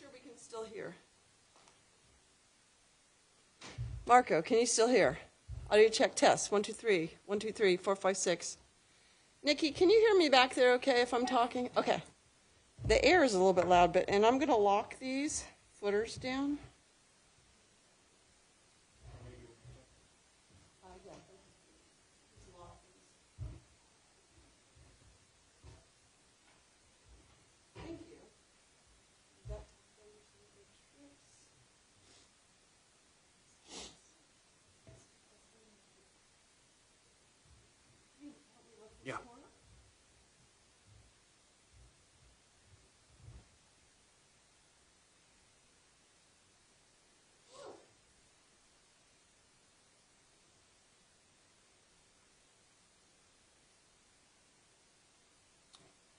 sure we can still hear. Marco, can you still hear? Audio check test. 1, 2, 3. 1, 2, 3, 4, 5, 6. Nikki, can you hear me back there okay if I'm talking? Okay. The air is a little bit loud, and I'm going to lock these footers down. Yeah.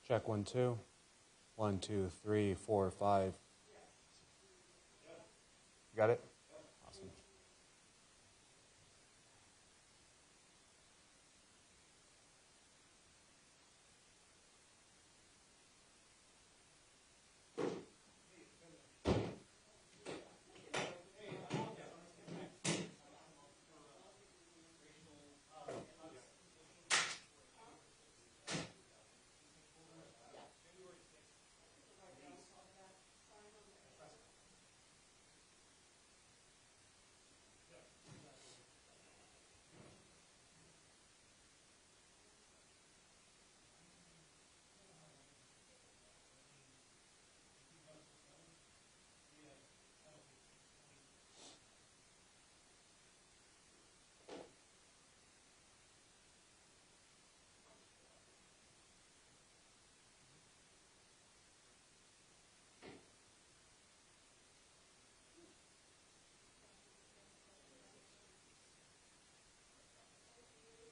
Check 1, 2. 1, 2, 3, 4, 5. Got it? Awesome.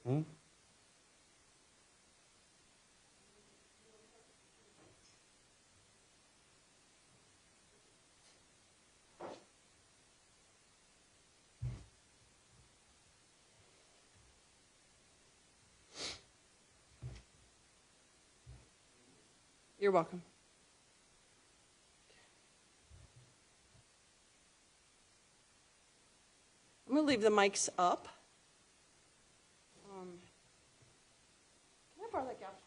Hmm? You're welcome. I'm going to leave the mics up. Can I borrow that gap?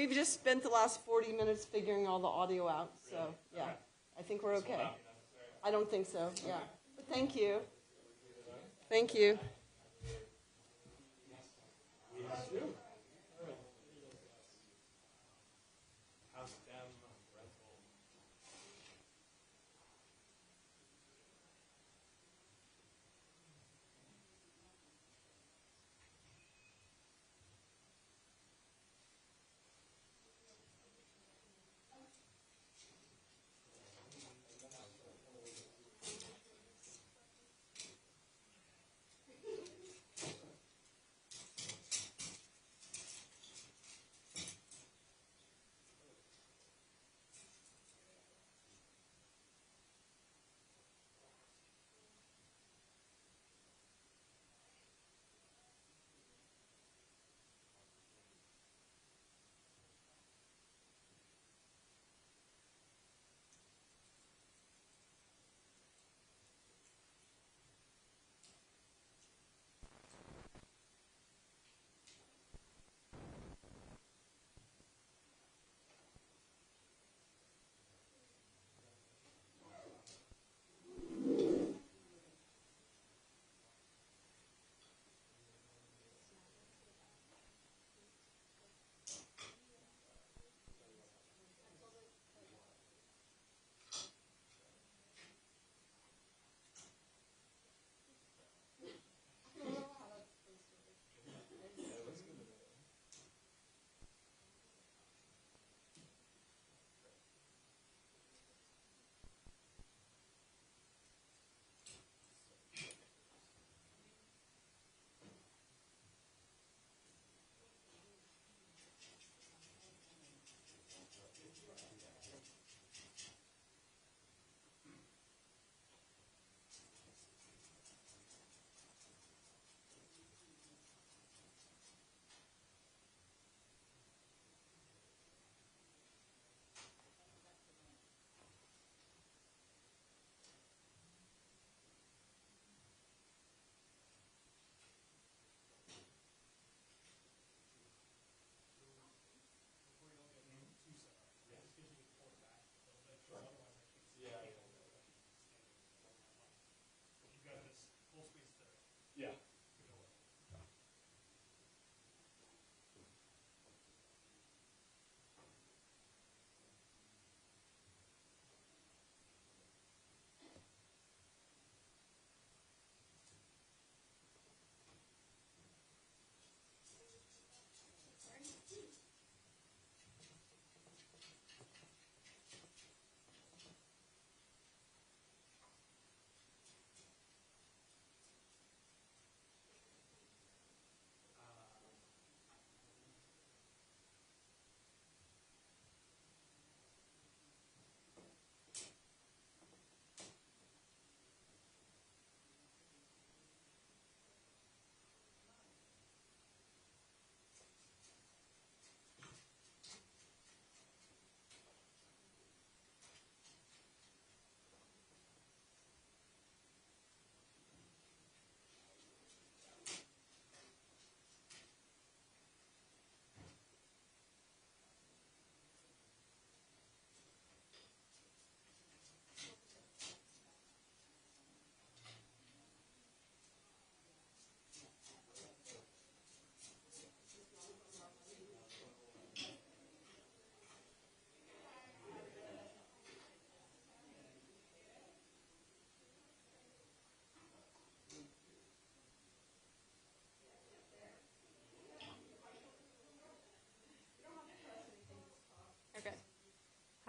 We've just spent the last 40 minutes figuring all the audio out, so yeah, I think we're okay. I don't think so, yeah. But thank you. Thank you.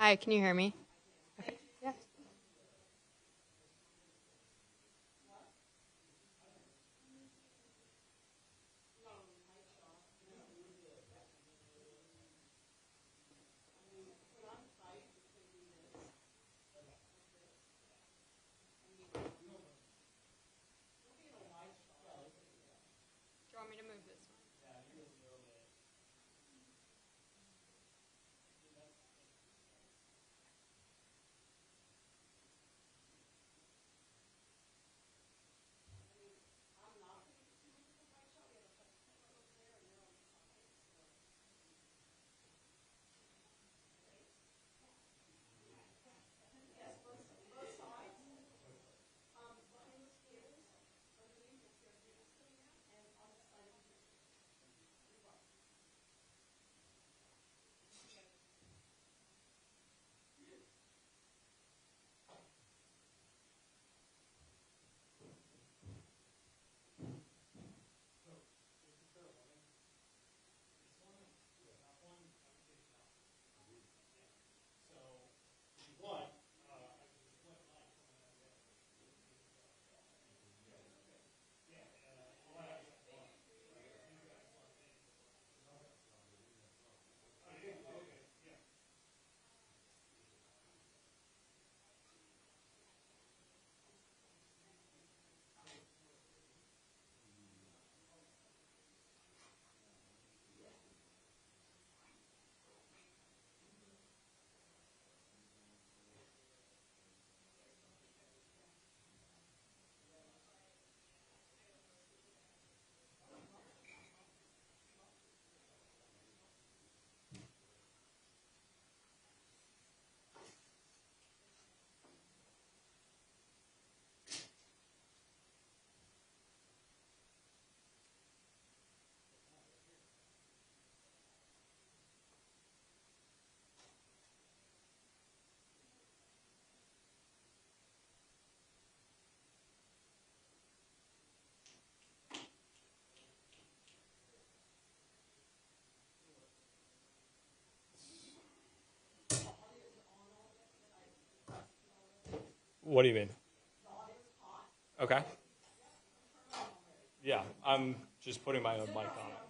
Hi, can you hear me? Okay. Yeah. Do you want me to move this one? What do you mean? Okay. Yeah, I'm just putting my own mic on it.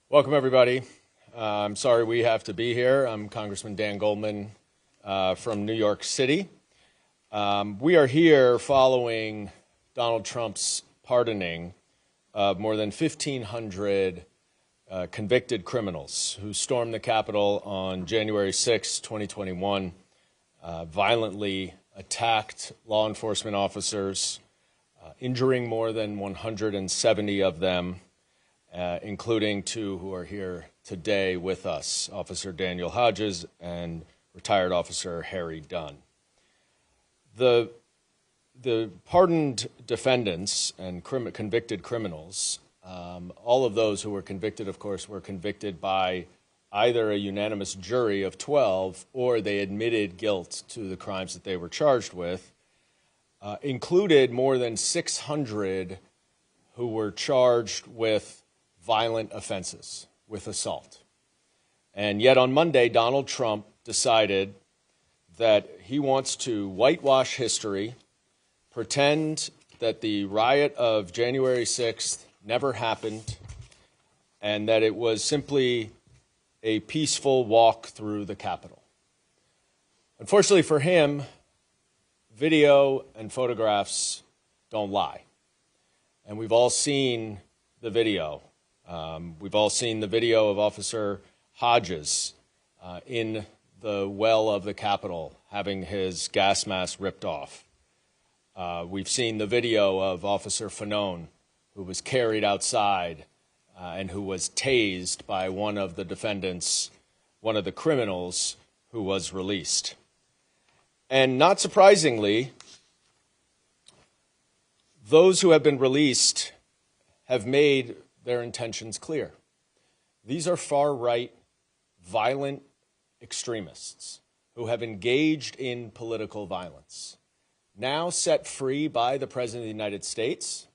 Welcome, everybody. I'm sorry we have to be here. I'm Congressman Dan Goldman from New York City. We are here following Donald Trump's pardoning of more than 1,500 convicted criminals who stormed the Capitol on January 6, 2021, violently attacked law enforcement officers, injuring more than 170 of them, including two who are here today with us, Officer Daniel Hodges and retired Officer Harry Dunn. The pardoned defendants and convicted criminals, all of those who were convicted, of course, were convicted by either a unanimous jury of 12 or they admitted guilt to the crimes that they were charged with, included more than 600 who were charged with violent offenses, with assault. And yet on Monday, Donald Trump decided that he wants to whitewash history, pretend that the riot of January 6th never happened, and that it was simply a peaceful walk through the Capitol. Unfortunately for him, video and photographs don't lie. And we've all seen the video. We've all seen the video of Officer Hodges in the well of the Capitol having his gas mask ripped off. We've seen the video of Officer Fanone, who was carried outside and who was tased by one of the defendants, one of the criminals who was released. And not surprisingly, those who have been released have made their intentions clear. These are far-right, violent extremists who have engaged in political violence, now set free by the President of the United States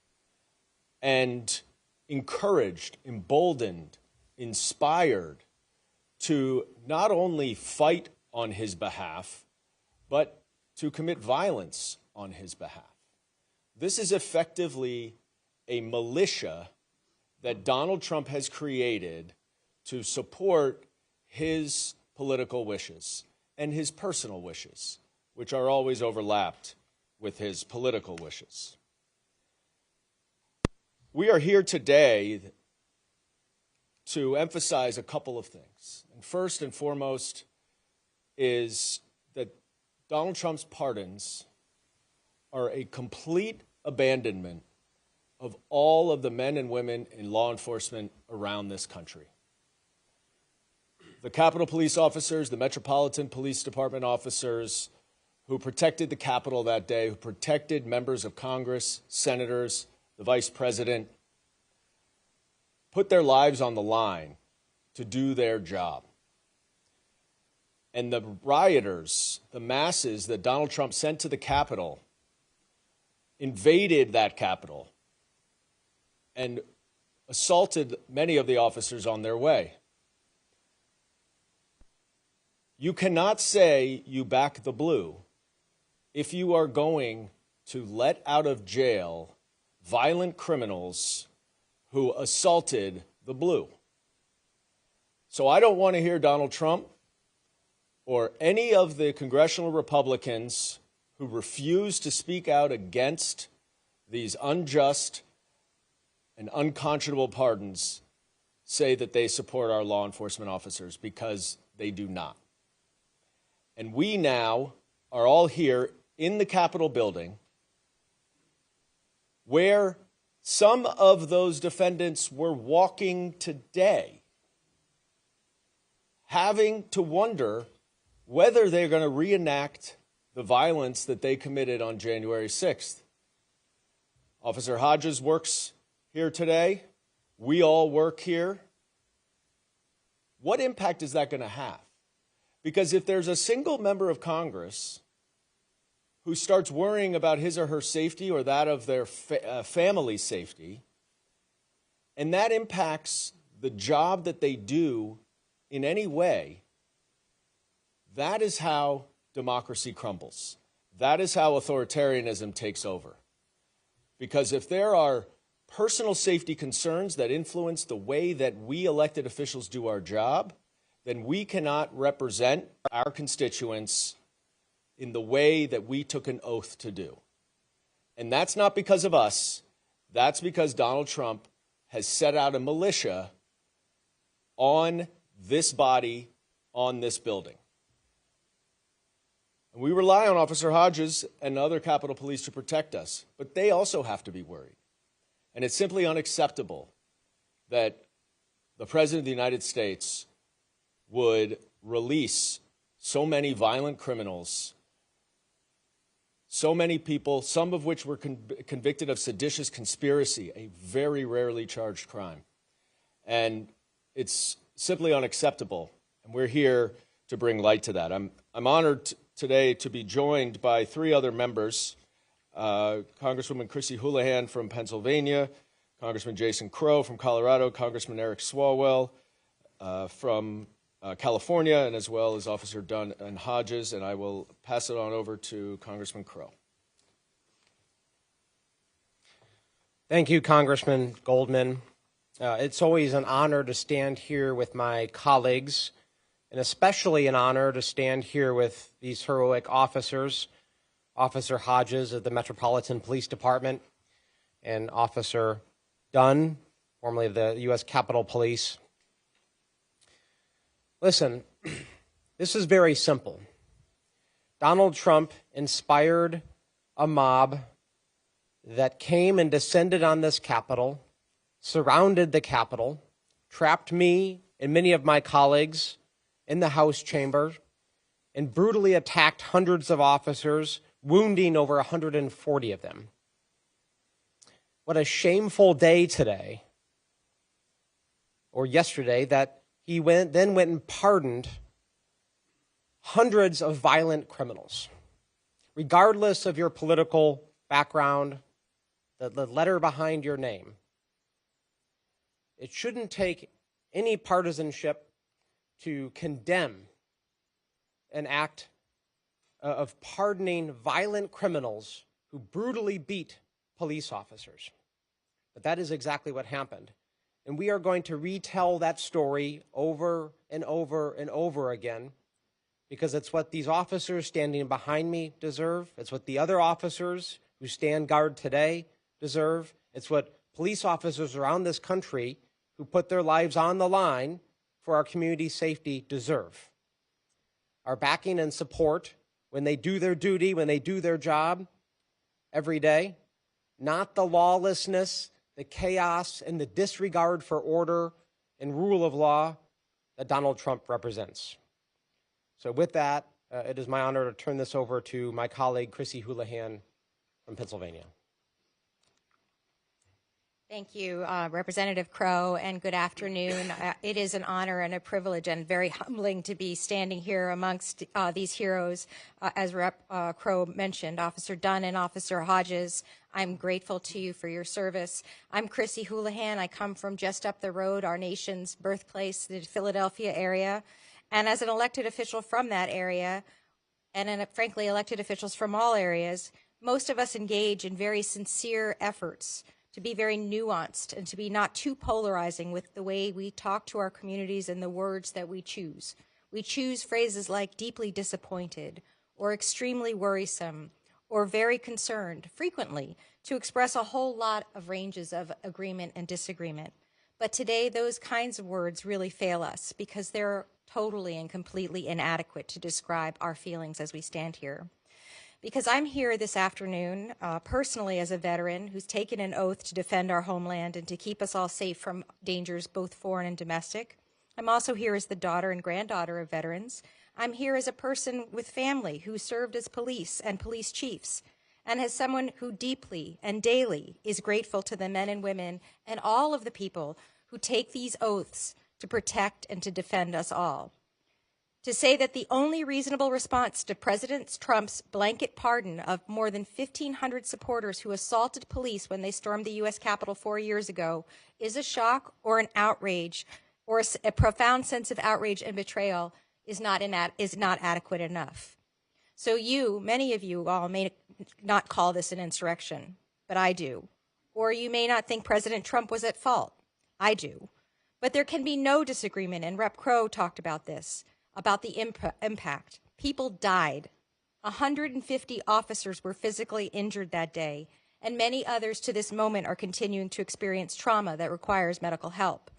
and encouraged, emboldened, inspired to not only fight on his behalf, but to commit violence on his behalf. This is effectively a militia that Donald Trump has created to support his political wishes and his personal wishes, which are always overlapped with his political wishes. We are here today to emphasize a couple of things. And first and foremost is that Donald Trump's pardons are a complete abandonment of all of the men and women in law enforcement around this country. The Capitol Police officers, the Metropolitan Police Department officers who protected the Capitol that day, who protected members of Congress, senators, the Vice President, put their lives on the line to do their job. And the rioters, the masses that Donald Trump sent to the Capitol, invaded that Capitol and assaulted many of the officers on their way. You cannot say you back the blue if you are going to let out of jail violent criminals who assaulted the blue. So I don't want to hear Donald Trump or any of the congressional Republicans who refuse to speak out against these unjust and unconscionable pardons say that they support our law enforcement officers, because they do not. And we now are all here in the Capitol building where some of those defendants were walking today, having to wonder whether they're going to reenact the violence that they committed on January 6th. Officer Hodges works here today. We all work here. What impact is that going to have? Because if there's a single member of Congress who starts worrying about his or her safety or that of their family's safety, and that impacts the job that they do in any way, that is how democracy crumbles. That is how authoritarianism takes over. Because if there are personal safety concerns that influence the way that we elected officials do our job, then we cannot represent our constituents in the way that we took an oath to do. And that's not because of us. That's because Donald Trump has set out a militia on this body, on this building. And we rely on Officer Hodges and other Capitol Police to protect us, but they also have to be worried. And it's simply unacceptable that the President of the United States would release so many violent criminals, so many people, some of which were convicted of seditious conspiracy, a very rarely charged crime. And it's simply unacceptable, and we're here to bring light to that. I'm honored today to be joined by three other members, Congresswoman Houlahan from Pennsylvania, Congressman Jason Crow from Colorado, Congressman Eric Swalwell from California, and as well as Officer Dunn and Hodges, and I will pass it on over to Congressman Crow. Thank you, Congressman Goldman. It's always an honor to stand here with my colleagues, and especially an honor to stand here with these heroic officers, Officer Hodges of the Metropolitan Police Department and Officer Dunn, formerly of the U.S. Capitol Police. Listen, this is very simple. Donald Trump inspired a mob that came and descended on this Capitol, surrounded the Capitol, trapped me and many of my colleagues in the House chamber, and brutally attacked hundreds of officers, wounding over 140 of them. What a shameful day today, or yesterday, that he then went and pardoned hundreds of violent criminals. Regardless of your political background, the letter behind your name, it shouldn't take any partisanship to condemn an act of pardoning violent criminals who brutally beat police officers. But that is exactly what happened. And we are going to retell that story over and over and over again, because it's what these officers standing behind me deserve. It's what the other officers who stand guard today deserve. It's what police officers around this country who put their lives on the line for our community safety deserve. Our backing and support when they do their duty, when they do their job every day, not the lawlessness, the chaos, and the disregard for order and rule of law that Donald Trump represents. So with that, it is my honor to turn this over to my colleague, Houlahan from Pennsylvania. Thank you, Representative Crow, and good afternoon. It is an honor and a privilege and very humbling to be standing here amongst these heroes. As Rep. Crow mentioned, Officer Dunn and Officer Hodges, I'm grateful to you for your service. I'm Houlahan. I come from just up the road, our nation's birthplace, the Philadelphia area. And as an elected official from that area, and frankly, elected officials from all areas, most of us engage in very sincere efforts to be very nuanced and to be not too polarizing with the way we talk to our communities and the words that we choose. We choose phrases like deeply disappointed or extremely worrisome or very concerned frequently to express a whole lot of ranges of agreement and disagreement. But today, those kinds of words really fail us because they're totally and completely inadequate to describe our feelings as we stand here. Because I'm here this afternoon, personally as a veteran who's taken an oath to defend our homeland and to keep us all safe from dangers both foreign and domestic. I'm also here as the daughter and granddaughter of veterans. I'm here as a person with family who served as police and police chiefs, and as someone who deeply and daily is grateful to the men and women and all of the people who take these oaths to protect and to defend us all. To say that the only reasonable response to President Trump's blanket pardon of more than 1,500 supporters who assaulted police when they stormed the U.S. Capitol 4 years ago is a shock or an outrage or a profound sense of outrage and betrayal is not adequate enough. So many of you all may not call this an insurrection, but I do. Or you may not think President Trump was at fault. I do. But there can be no disagreement, and Rep. Crow talked about this, about the impact. People died. 150 officers were physically injured that day, and many others to this moment are continuing to experience trauma that requires medical help.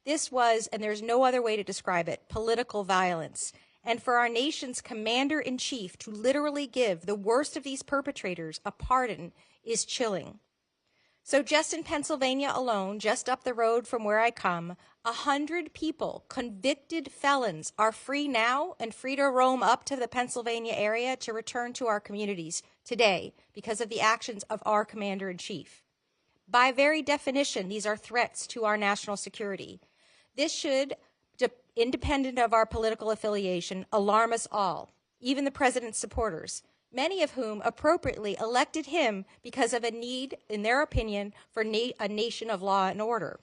This was, and there's no other way to describe it, political violence. And for our nation's commander-in-chief to literally give the worst of these perpetrators a pardon is chilling. So just in Pennsylvania alone, just up the road from where I come, 100 people, convicted felons, are free now and free to roam up to the Pennsylvania area to return to our communities today because of the actions of our commander-in-chief. By very definition, these are threats to our national security. This should, independent of our political affiliation, alarm us all, even the president's supporters, many of whom appropriately elected him because of a need, in their opinion, for a nation of law and order.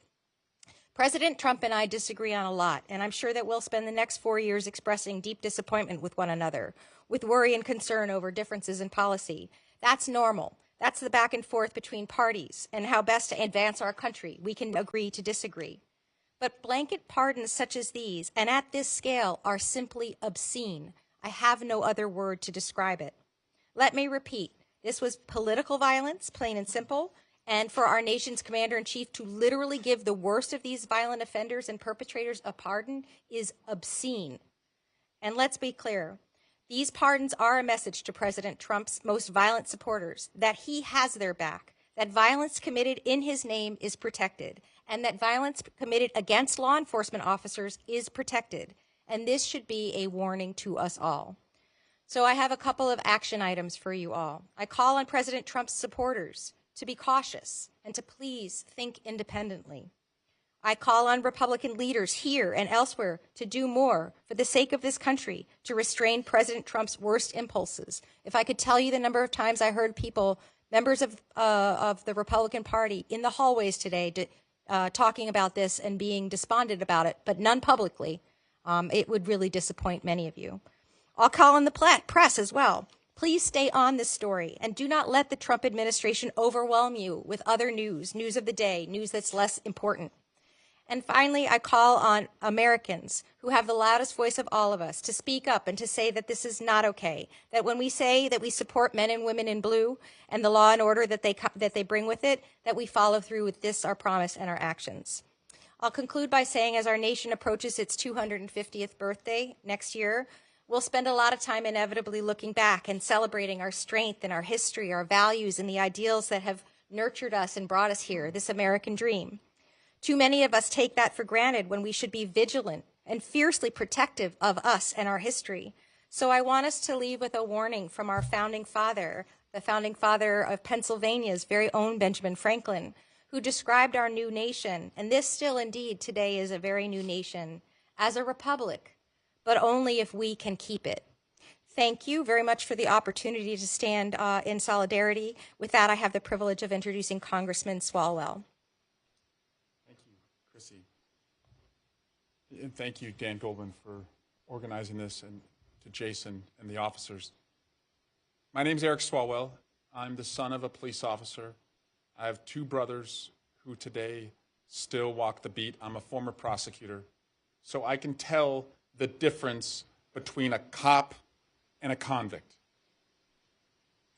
President Trump and I disagree on a lot, and I'm sure that we'll spend the next 4 years expressing deep disappointment with one another, with worry and concern over differences in policy. That's normal. That's the back and forth between parties and how best to advance our country. We can agree to disagree. But blanket pardons such as these, and at this scale, are simply obscene. I have no other word to describe it. Let me repeat, this was political violence, plain and simple, and for our nation's commander-in-chief to literally give the worst of these violent offenders and perpetrators a pardon is obscene. And let's be clear, these pardons are a message to President Trump's most violent supporters that he has their back, that violence committed in his name is protected, and that violence committed against law enforcement officers is protected. And this should be a warning to us all. So I have a couple of action items for you all. I call on President Trump's supporters to be cautious and to please think independently. I call on Republican leaders here and elsewhere to do more for the sake of this country to restrain President Trump's worst impulses. If I could tell you the number of times I heard people, members of the Republican Party in the hallways today talking about this and being despondent about it, but none publicly, it would really disappoint many of you. I'll call on the press as well. Please stay on this story and do not let the Trump administration overwhelm you with other news of the day, news that's less important. And finally, I call on Americans who have the loudest voice of all of us to speak up and to say that this is not okay, that when we say that we support men and women in blue and the law and order that they bring with it, that we follow through with this, our promise, and our actions. I'll conclude by saying as our nation approaches its 250th birthday next year, we'll spend a lot of time inevitably looking back and celebrating our strength and our history, our values, and the ideals that have nurtured us and brought us here, this American dream. Too many of us take that for granted when we should be vigilant and fiercely protective of us and our history. So I want us to leave with a warning from our founding father, the founding father of Pennsylvania's very own Benjamin Franklin, who described our new nation, and this still indeed today is a very new nation, as a republic, but only if we can keep it. Thank you very much for the opportunity to stand in solidarity. With that, I have the privilege of introducing Congressman Swalwell. Thank you, Chrissy. And thank you, Dan Goldman, for organizing this, and to Jason and the officers. My name is Eric Swalwell. I'm the son of a police officer. I have two brothers who today still walk the beat. I'm a former prosecutor, so I can tell the difference between a cop and a convict.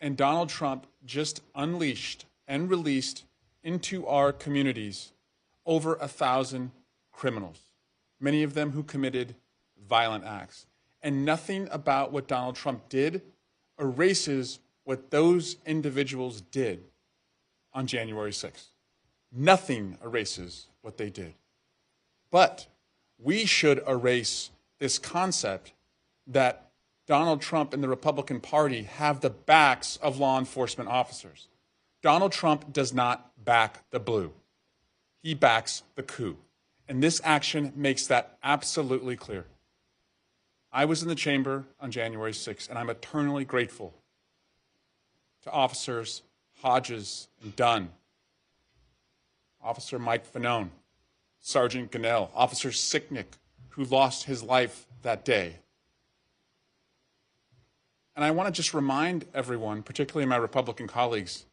And Donald Trump just unleashed and released into our communities over 1,000 criminals, many of them who committed violent acts. And nothing about what Donald Trump did erases what those individuals did on January 6th. Nothing erases what they did. But we should erase this concept that Donald Trump and the Republican Party have the backs of law enforcement officers. Donald Trump does not back the blue. He backs the coup. And this action makes that absolutely clear. I was in the chamber on January 6th, and I'm eternally grateful to Officers Hodges and Dunn, Officer Mike Fanone, Sergeant Gunnell, Officer Sicknick, who lost his life that day. And I want to just remind everyone, particularly my Republican colleagues,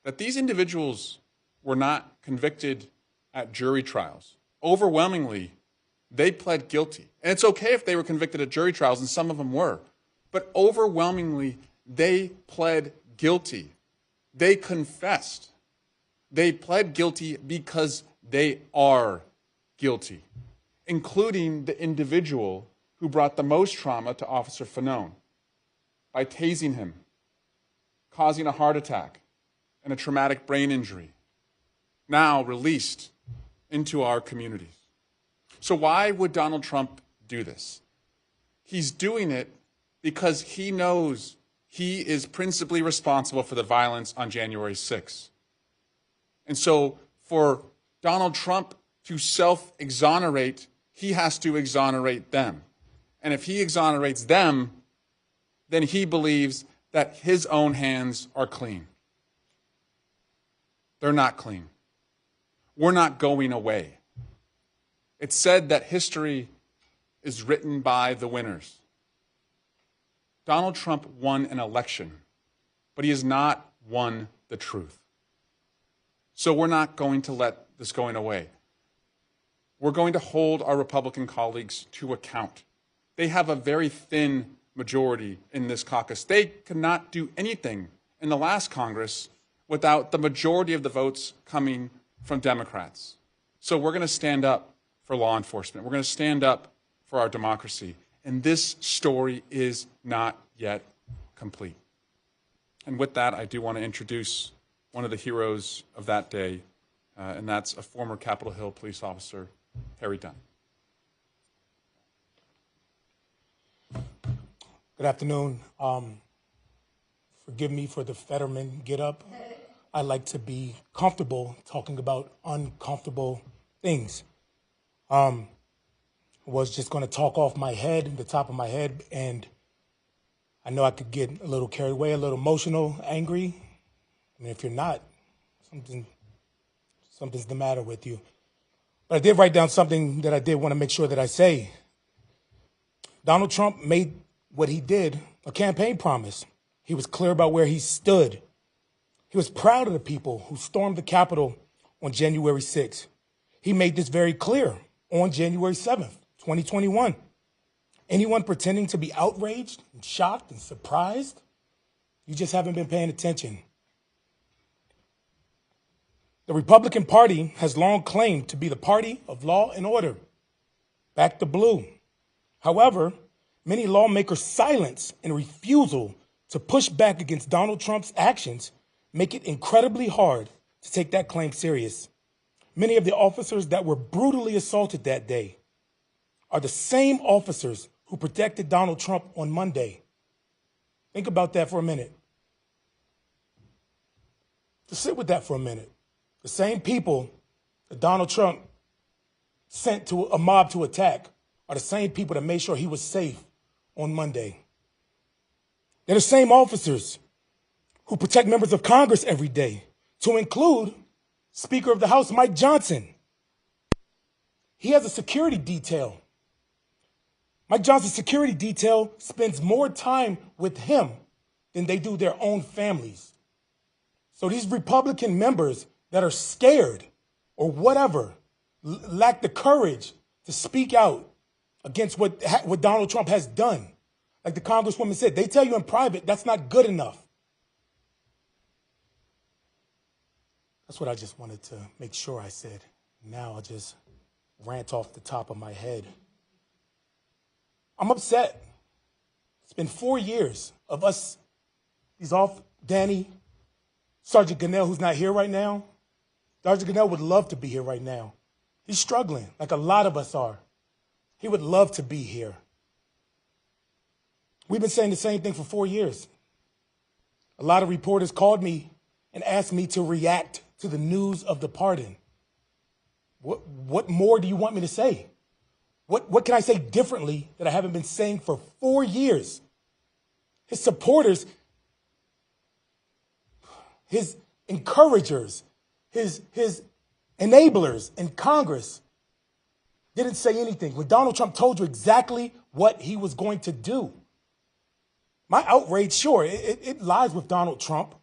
that these individuals were not convicted at jury trials. Overwhelmingly, they pled guilty. And it's okay if they were convicted at jury trials, and some of them were. But overwhelmingly, they pled guilty. They confessed. They pled guilty because they are guilty, including the individual who brought the most trauma to Officer Fanone by tasing him, causing a heart attack and a traumatic brain injury, now released into our communities. So why would Donald Trump do this? He's doing it because he knows he is principally responsible for the violence on January 6th. And so for Donald Trump to self-exonerate, he has to exonerate them. And if he exonerates them, then he believes that his own hands are clean. They're not clean. We're not going away. It's said that history is written by the winners. Donald Trump won an election, but he has not won the truth. So we're not going to let this go away. We're going to hold our Republican colleagues to account. They have a very thin majority in this caucus. They could not do anything in the last Congress without the majority of the votes coming from Democrats. So we're going to stand up for law enforcement. We're going to stand up for our democracy. And this story is not yet complete. And with that, I do want to introduce one of the heroes of that day, and that's a former Capitol Hill police officer, Harry Dunn. Good afternoon. Forgive me for the Fetterman get up. I like to be comfortable talking about uncomfortable things. Was just going to talk off my head, the top of my head, and I know I could get a little carried away, a little emotional, angry. I mean, if you're not, something's the matter with you. But I did write down something that I did want to make sure that I say. Donald Trump made what he did a campaign promise. He was clear about where he stood. He was proud of the people who stormed the Capitol on January 6th. He made this very clear on January 7th, 2021. Anyone pretending to be outraged and shocked and surprised, you just haven't been paying attention. The Republican Party has long claimed to be the party of law and order. Back to blue. However, many lawmakers' silence and refusal to push back against Donald Trump's actions make it incredibly hard to take that claim serious. Many of the officers that were brutally assaulted that day are the same officers who protected Donald Trump on Monday. Think about that for a minute. Just sit with that for a minute. The same people that Donald Trump sent to a mob to attack are the same people that made sure he was safe on Monday. They're the same officers who protect members of Congress every day, to include Speaker of the House Mike Johnson. He has a security detail. Mike Johnson's security detail spends more time with him than they do their own families. So these Republican members that are scared or whatever, lack the courage to speak out against what Donald Trump has done. Like the Congresswoman said, they tell you in private that's not good enough. That's what I just wanted to make sure I said. Now I'll just rant off the top of my head. I'm upset. It's been 4 years of us, Danny, Sergeant Gannell, who's not here right now. Sergeant Gannell would love to be here right now. He's struggling, like a lot of us are. He would love to be here. We've been saying the same thing for 4 years. A lot of reporters called me and asked me to react to the news of the pardon. What more do you want me to say? What can I say differently that I haven't been saying for 4 years? His supporters, his encouragers, his enablers in Congress didn't say anything when Donald Trump told you exactly what he was going to do. My outrage, sure, it lies with Donald Trump.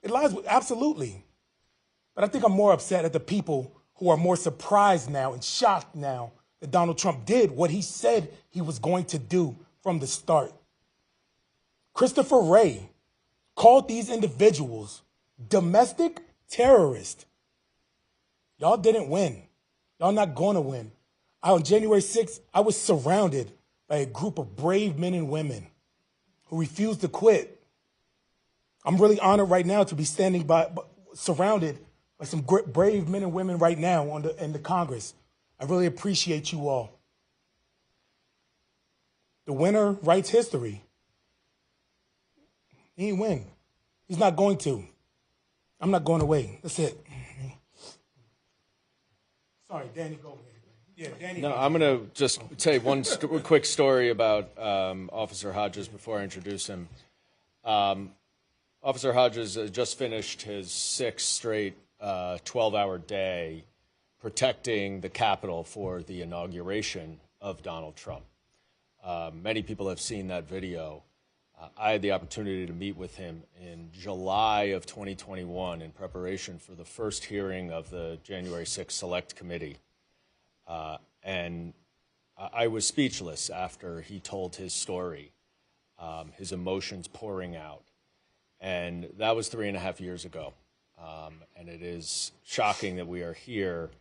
It lies with, absolutely. But I think I'm more upset at the people who are more surprised now and shocked now that Donald Trump did what he said he was going to do from the start. Christopher Wray called these individuals domestic terrorists. Y'all didn't win. Y'all not going to win. On January 6th, I was surrounded by a group of brave men and women who refused to quit. I'm really honored right now to be standing surrounded by some brave men and women right now in the Congress. I really appreciate you all. The winner writes history. He ain't win. He's not going to. I'm not going away. That's it. Sorry, Danny, go ahead. Yeah, Danny. No, I'm going to just tell you one quick story about Officer Hodges before I introduce him. Officer Hodges just finished his 6th straight 12-hour day protecting the Capitol for the inauguration of Donald Trump. Many people have seen that video. I had the opportunity to meet with him in July of 2021 in preparation for the first hearing of the January 6th Select Committee. And I was speechless after he told his story, his emotions pouring out. And that was 3.5 years ago. And it is shocking that we are here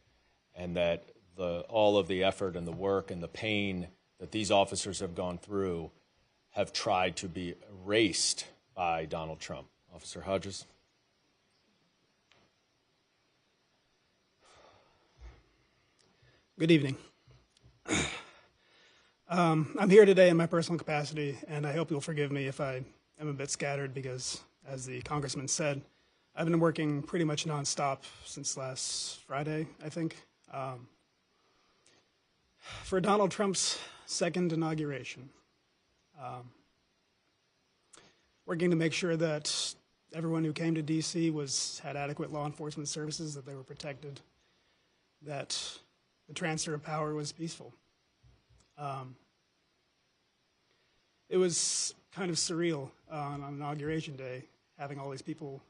and that all of the effort and the work and the pain that these officers have gone through have tried to be erased by Donald Trump. Officer Hodges. Good evening. I'm here today in my personal capacity, and I hope you'll forgive me if I am a bit scattered because, as the congressman said, I've been working pretty much nonstop since last Friday, I think, for Donald Trump's second inauguration. Working to make sure that everyone who came to D.C. had adequate law enforcement services, that they were protected, that the transfer of power was peaceful. It was kind of surreal on Inauguration Day, having all these people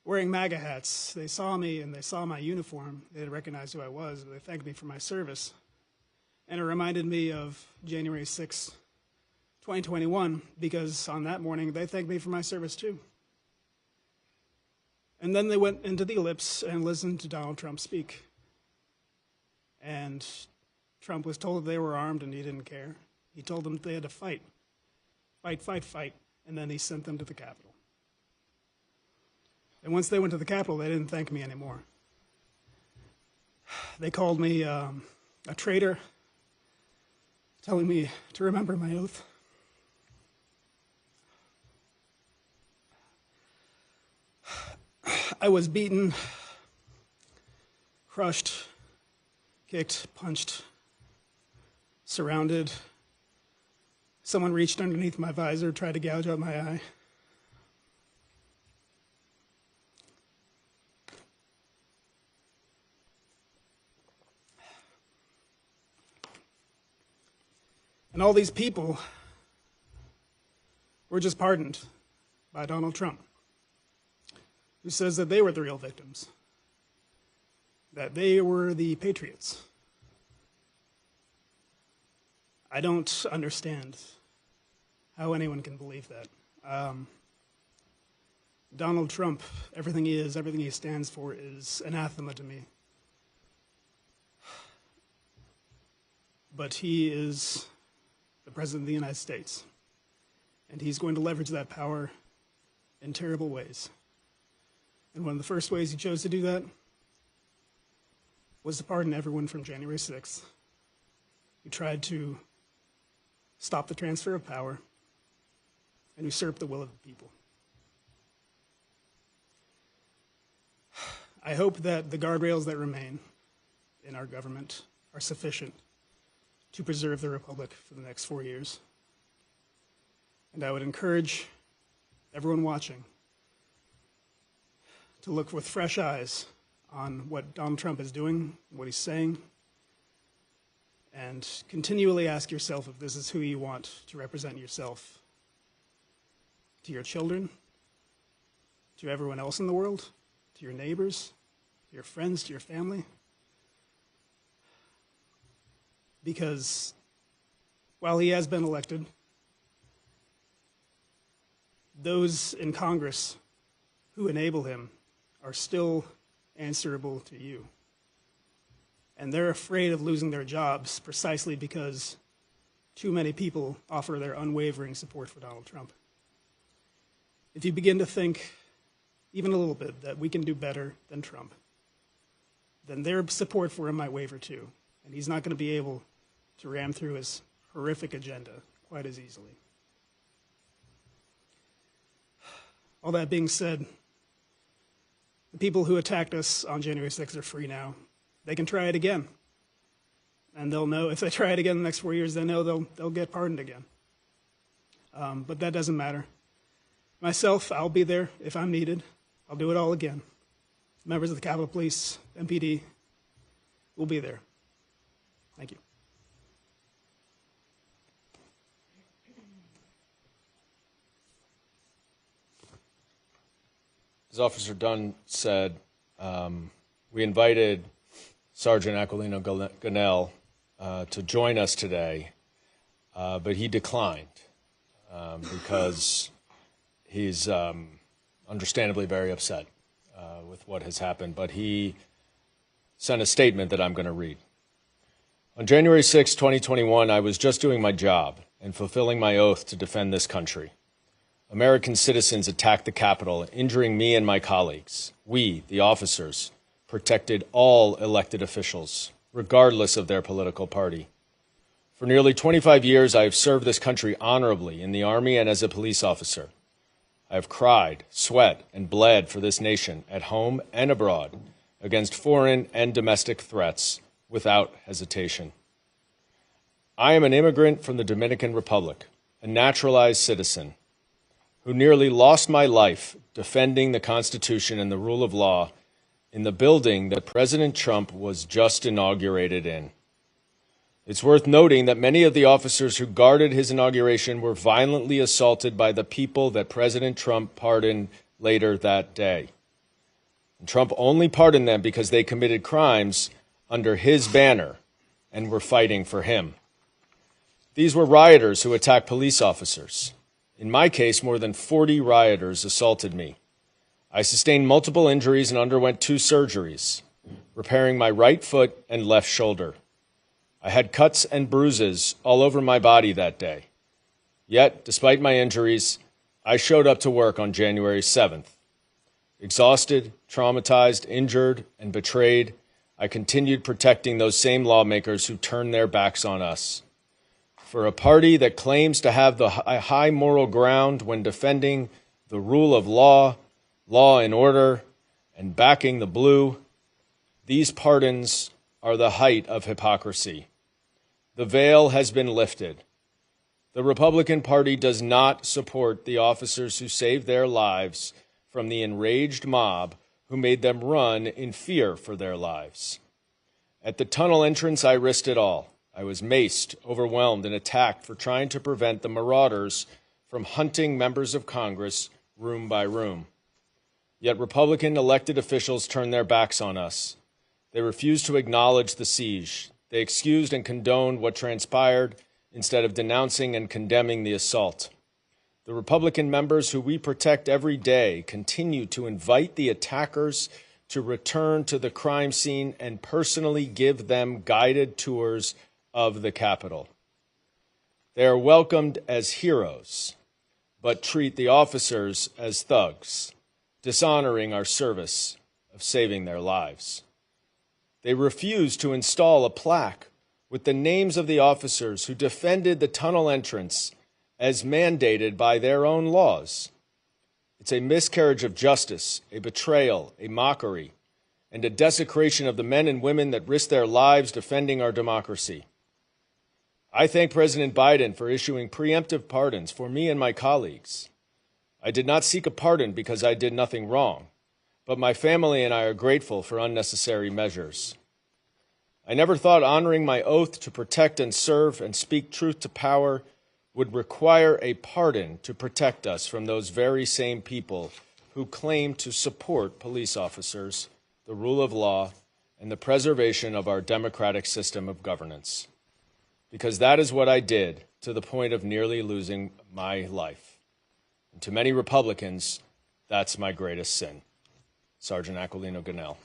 wearing MAGA hats. They saw me and they saw my uniform. They didn't recognize who I was, but they thanked me for my service. And it reminded me of January 6th, 2021, because on that morning, they thanked me for my service too. And then they went into the ellipse and listened to Donald Trump speak. And Trump was told that they were armed and he didn't care. He told them they had to fight. Fight, fight, fight. And then he sent them to the Capitol. And once they went to the Capitol, they didn't thank me anymore. They called me a traitor, telling me to remember my oath. I was beaten, crushed, kicked, punched, surrounded. Someone reached underneath my visor, tried to gouge out my eye. And all these people were just pardoned by Donald Trump, who says that they were the real victims, that they were the patriots. I don't understand how anyone can believe that. Donald Trump, everything he is, everything he stands for is anathema to me. But he is the President of the United States, and he's going to leverage that power in terrible ways. And one of the first ways he chose to do that was to pardon everyone from January 6th who tried to stop the transfer of power and usurp the will of the people. I hope that the guardrails that remain in our government are sufficient to preserve the Republic for the next 4 years. And I would encourage everyone watching to look with fresh eyes on what Donald Trump is doing, what he's saying, and continually ask yourself if this is who you want to represent yourself to your children, to everyone else in the world, to your neighbors, to your friends, to your family. Because while he has been elected, those in Congress who enable him are still answerable to you. And they're afraid of losing their jobs precisely because too many people offer their unwavering support for Donald Trump. If you begin to think, even a little bit, that we can do better than Trump, then their support for him might waver too. And he's not going to be able to ram through his horrific agenda quite as easily. All that being said, the people who attacked us on January 6th are free now. They can try it again. And they'll know, if they try it again in the next 4 years, they know they'll get pardoned again. But that doesn't matter. Myself, I'll be there if I'm needed. I'll do it all again. Members of the Capitol Police, MPD, will be there. Thank you. As Officer Dunn said, we invited Sergeant Aquilino Gonell to join us today, but he declined because he's understandably very upset with what has happened. But he sent a statement that I'm going to read. On January 6, 2021, I was just doing my job and fulfilling my oath to defend this country. American citizens attacked the Capitol, injuring me and my colleagues. We, the officers, protected all elected officials, regardless of their political party. For nearly 25 years, I have served this country honorably in the Army and as a police officer. I have cried, sweat, and bled for this nation at home and abroad against foreign and domestic threats without hesitation. I am an immigrant from the Dominican Republic, a naturalized citizen, who nearly lost my life defending the Constitution and the rule of law in the building that President Trump was just inaugurated in. It's worth noting that many of the officers who guarded his inauguration were violently assaulted by the people that President Trump pardoned later that day. And Trump only pardoned them because they committed crimes under his banner and were fighting for him. These were rioters who attacked police officers. In my case, more than 40 rioters assaulted me. I sustained multiple injuries and underwent 2 surgeries, repairing my right foot and left shoulder. I had cuts and bruises all over my body that day. Yet, despite my injuries, I showed up to work on January 7th. Exhausted, traumatized, injured, and betrayed, I continued protecting those same lawmakers who turned their backs on us. For a party that claims to have the high moral ground when defending the rule of law, law and order, and backing the blue, these pardons are the height of hypocrisy. The veil has been lifted. The Republican Party does not support the officers who saved their lives from the enraged mob who made them run in fear for their lives. At the tunnel entrance, I risked it all. I was maced, overwhelmed, and attacked for trying to prevent the marauders from hunting members of Congress room by room. Yet Republican elected officials turned their backs on us. They refused to acknowledge the siege. They excused and condoned what transpired instead of denouncing and condemning the assault. The Republican members who we protect every day continue to invite the attackers to return to the crime scene and personally give them guided tours of the Capitol. They are welcomed as heroes, but treat the officers as thugs, dishonoring our service of saving their lives. They refuse to install a plaque with the names of the officers who defended the tunnel entrance as mandated by their own laws. It's a miscarriage of justice, a betrayal, a mockery, and a desecration of the men and women that risked their lives defending our democracy. I thank President Biden for issuing preemptive pardons for me and my colleagues. I did not seek a pardon because I did nothing wrong, but my family and I are grateful for unnecessary measures. I never thought honoring my oath to protect and serve and speak truth to power would require a pardon to protect us from those very same people who claim to support police officers, the rule of law, and the preservation of our democratic system of governance. Because that is what I did to the point of nearly losing my life. And to many Republicans, that's my greatest sin. Sergeant Aquilino Ganell.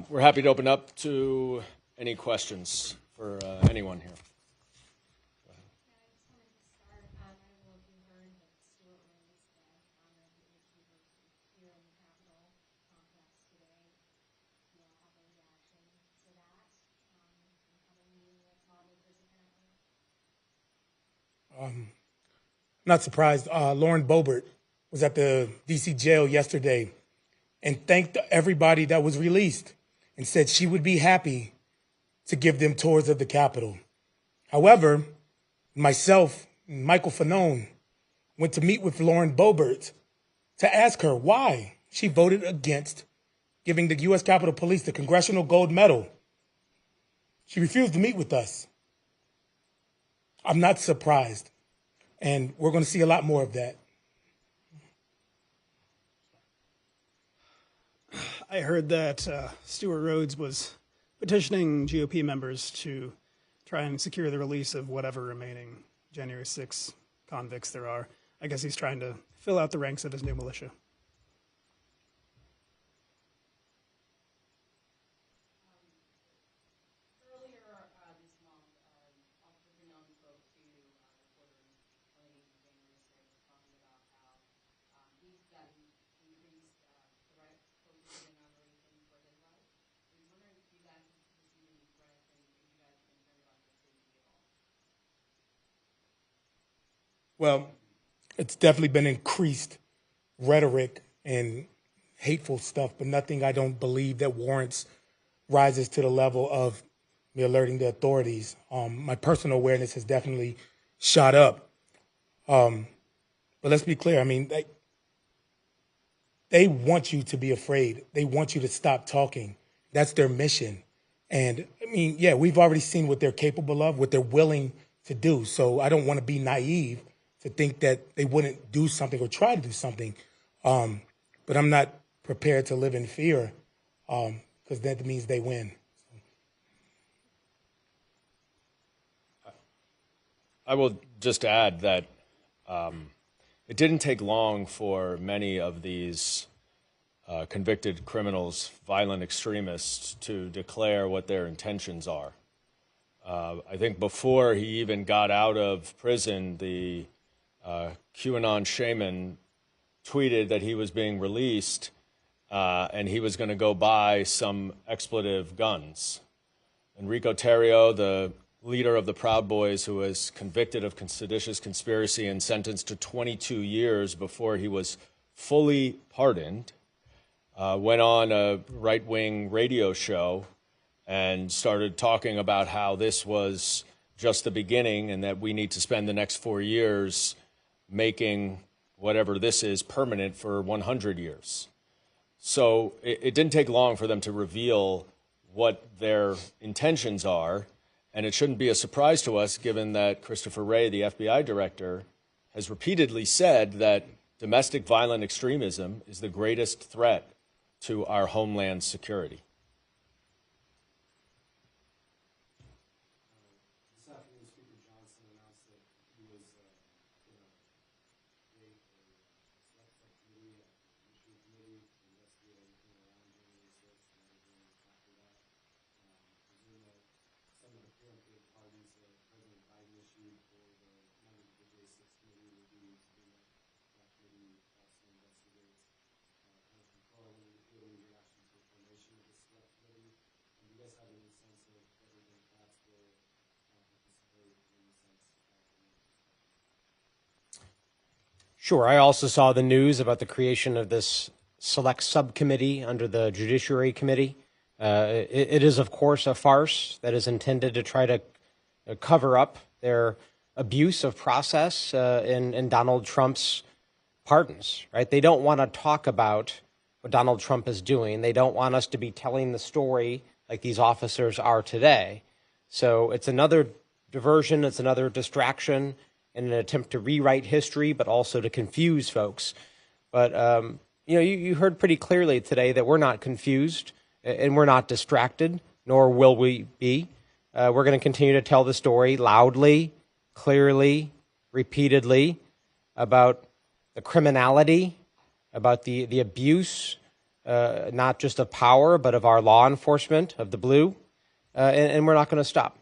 We're happy to open up to any questions for anyone here. Not surprised. Lauren Boebert was at the D.C. jail yesterday and thanked everybody that was released and said she would be happy to give them tours of the Capitol. However, myself and Michael Fanone went to meet with Lauren Boebert to ask her why she voted against giving the U.S. Capitol Police the Congressional Gold Medal. She refused to meet with us. I'm not surprised. And we're going to see a lot more of that. I heard that Stewart Rhodes was petitioning GOP members to try and secure the release of whatever remaining January 6 convicts there are. I guess he's trying to fill out the ranks of his new militia. Well, it's definitely been increased rhetoric and hateful stuff, but nothing I don't believe that warrants rises to the level of me alerting the authorities. My personal awareness has definitely shot up. But let's be clear. I mean, they want you to be afraid. They want you to stop talking. That's their mission. And I mean, yeah, we've already seen what they're capable of, what they're willing to do. So I don't want to be naive to think that they wouldn't do something or try to do something. But I'm not prepared to live in fear because that means they win. I will just add that it didn't take long for many of these convicted criminals, violent extremists, to declare what their intentions are. I think before he even got out of prison, the QAnon shaman tweeted that he was being released and he was going to go buy some expletive guns. Enrico Terrio, the leader of the Proud Boys, who was convicted of seditious conspiracy and sentenced to 22 years before he was fully pardoned, went on a right-wing radio show and started talking about how this was just the beginning and that we need to spend the next 4 years making whatever this is permanent for 100 years. So it didn't take long for them to reveal what their intentions are, and it shouldn't be a surprise to us given that Christopher Wray, the FBI director, has repeatedly said that domestic violent extremism is the greatest threat to our homeland security. Sure. I also saw the news about the creation of this select subcommittee under the Judiciary Committee. It is, of course, a farce that is intended to try to cover up their abuse of process in Donald Trump's pardons, right? They don't want to talk about what Donald Trump is doing. They don't want us to be telling the story like these officers are today. So it's another diversion. It's another distraction. in an attempt to rewrite history, but also to confuse folks. But, you heard pretty clearly today that we're not confused and we're not distracted, nor will we be. We're going to continue to tell the story loudly, clearly, repeatedly about the criminality, about the abuse, not just of power, but of our law enforcement, of the blue, and we're not going to stop.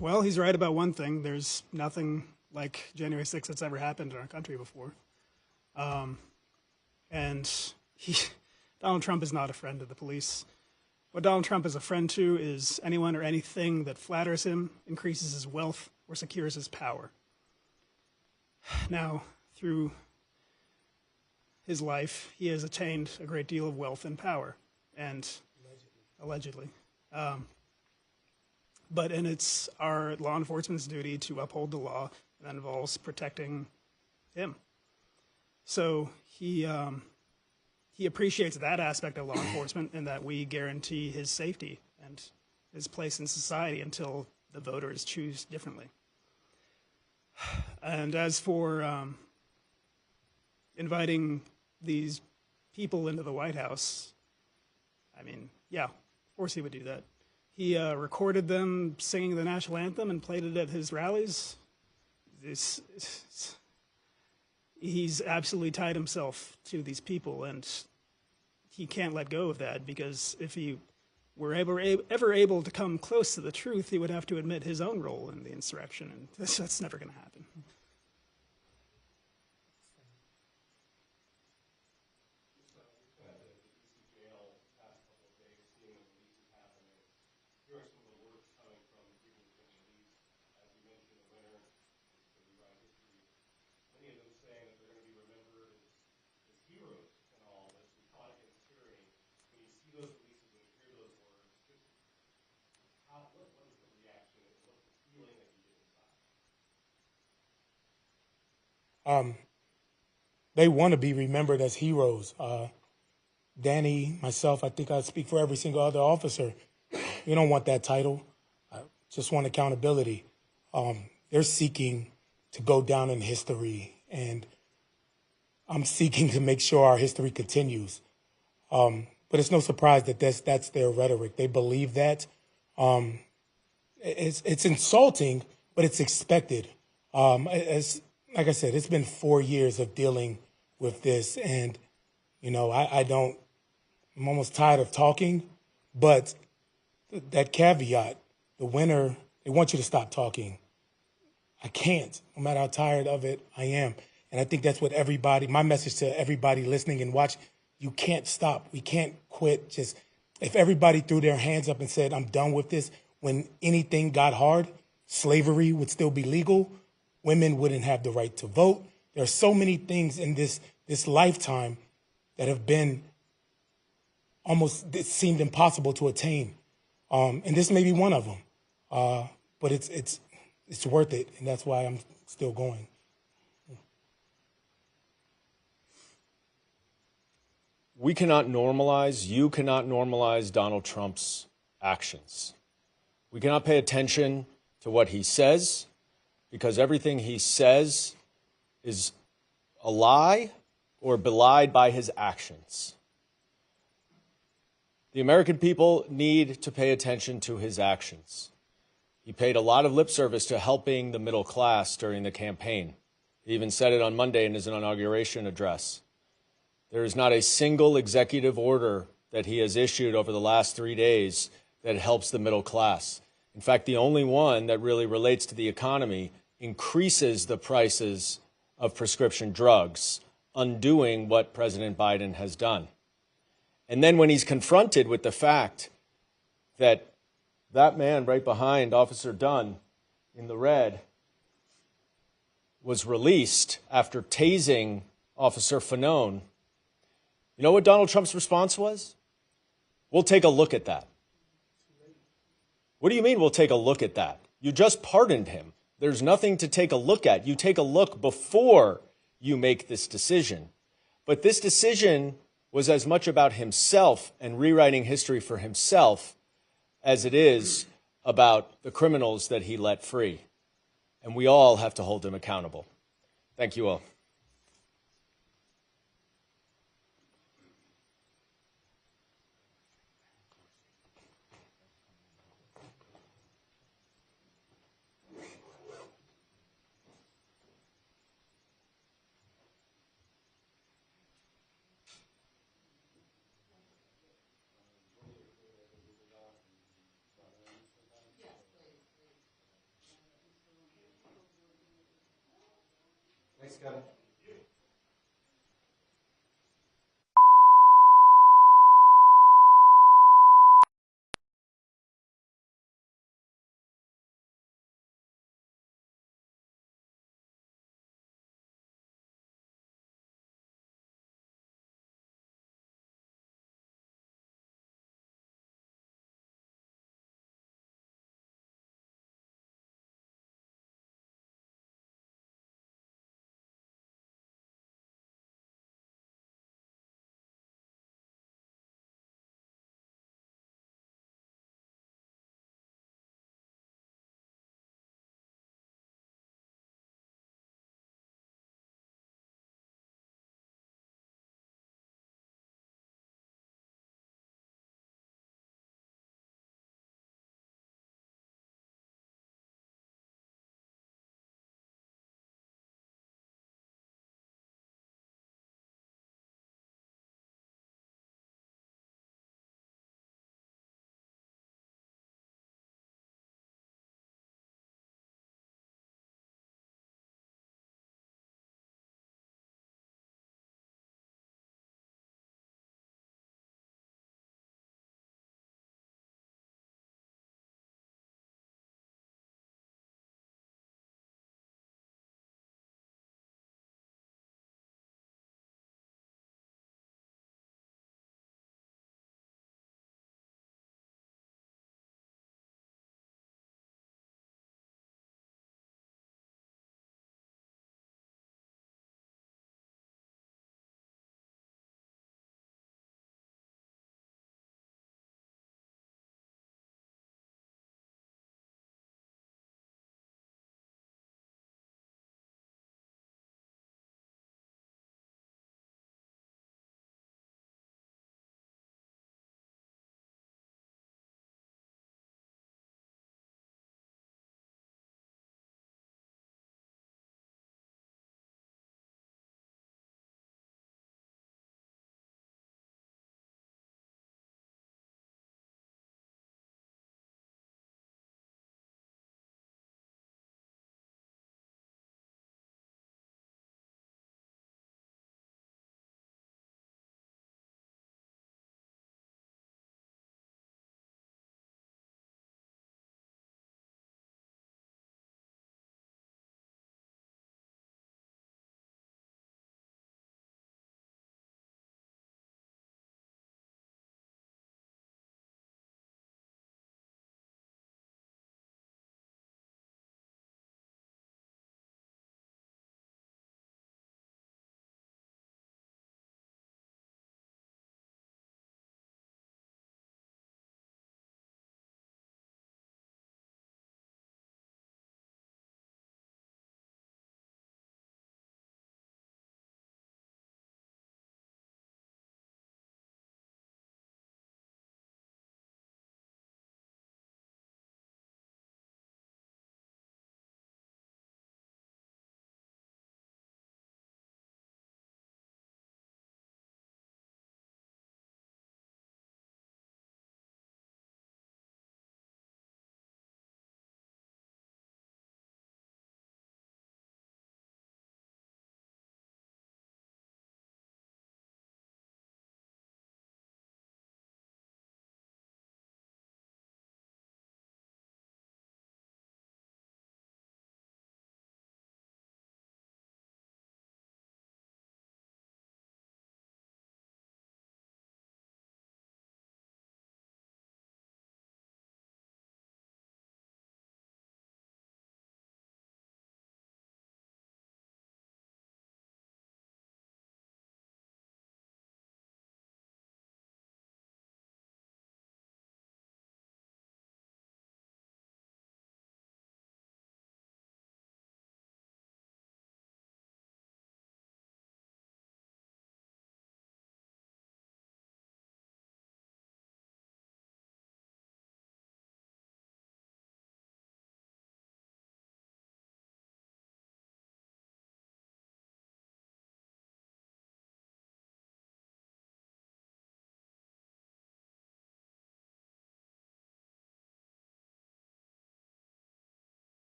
Well, he's right about one thing. There's nothing like January 6th that's ever happened in our country before. Donald Trump is not a friend of the police. What Donald Trump is a friend to is anyone or anything that flatters him, increases his wealth, or secures his power. Now, through his life, he has attained a great deal of wealth and power, and allegedly. But it's our law enforcement's duty to uphold the law, and that involves protecting him. So he appreciates that aspect of law enforcement and that we guarantee his safety and his place in society until the voters choose differently. And as for inviting these people into the White House, I mean, yeah, of course he would do that. He recorded them singing the national anthem and played it at his rallies. He's absolutely tied himself to these people, and he can't let go of that, because if he were ever able to come close to the truth, he would have to admit his own role in the insurrection, and that's never going to happen. They want to be remembered as heroes. Danny, myself, I think I speak for every single other officer. We don't want that title. I just want accountability. They're seeking to go down in history, and I'm seeking to make sure our history continues. But it's no surprise that that's their rhetoric. They believe that. It's insulting, but it's expected. Like I said, it's been 4 years of dealing with this, and I'm almost tired of talking, but that caveat, the winner, they want you to stop talking. I can't, no matter how tired of it I am. And I think that's what my message to everybody listening and watching, you can't stop. We can't quit. Just, if everybody threw their hands up and said, I'm done with this, when anything got hard, slavery would still be legal. Women wouldn't have the right to vote. There are so many things in this lifetime that have been it seemed impossible to attain. And this may be one of them. But it's worth it, and that's why I'm still going. You cannot normalize Donald Trump's actions. We cannot pay attention to what he says, because everything he says is a lie or belied by his actions. The American people need to pay attention to his actions. He paid a lot of lip service to helping the middle class during the campaign. He even said it on Monday in his inauguration address. There is not a single executive order that he has issued over the last 3 days that helps the middle class. In fact, the only one that really relates to the economy increases the prices of prescription drugs, undoing what President Biden has done. And then when he's confronted with the fact that that man right behind Officer Dunn in the red was released after tasing Officer Fanone, you know what Donald Trump's response was? We'll take a look at that. What do you mean we'll take a look at that? You just pardoned him. There's nothing to take a look at. You take a look before you make this decision. But this decision was as much about himself and rewriting history for himself as it is about the criminals that he let free. And we all have to hold him accountable. Thank you all. Thanks, Kevin.